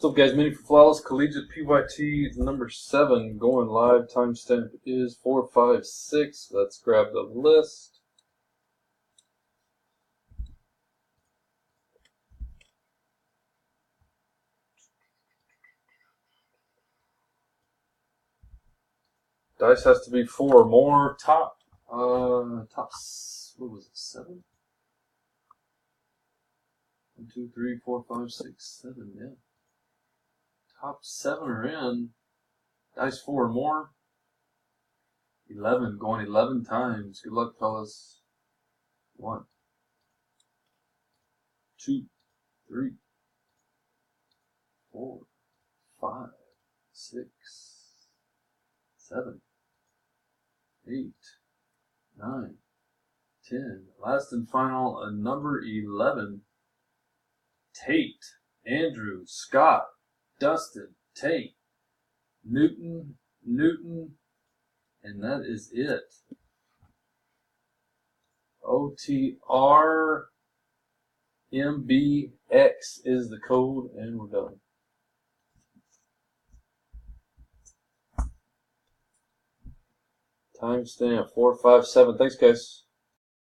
What's up, guys? Mini for Flawless Collegiate PYT number 7 going live. Timestamp is 456. Let's grab the list. Dice has to be 4 or more. Top, what was it? 7? 1, 2, 3, 4, 5, 6, 7. Yeah. Top 7 are in. Dice 4 or more. 11, going 11 times. Good luck, fellas. 1, 2, 3, 4, 5, 6, 7, 8, 9, 10. Last and final, number 11. Tate, Andrew, Scott, Dustin, Tate, Newton, and that is it. OTR MBX is the code, and we're done. Timestamp 457. Thanks, guys.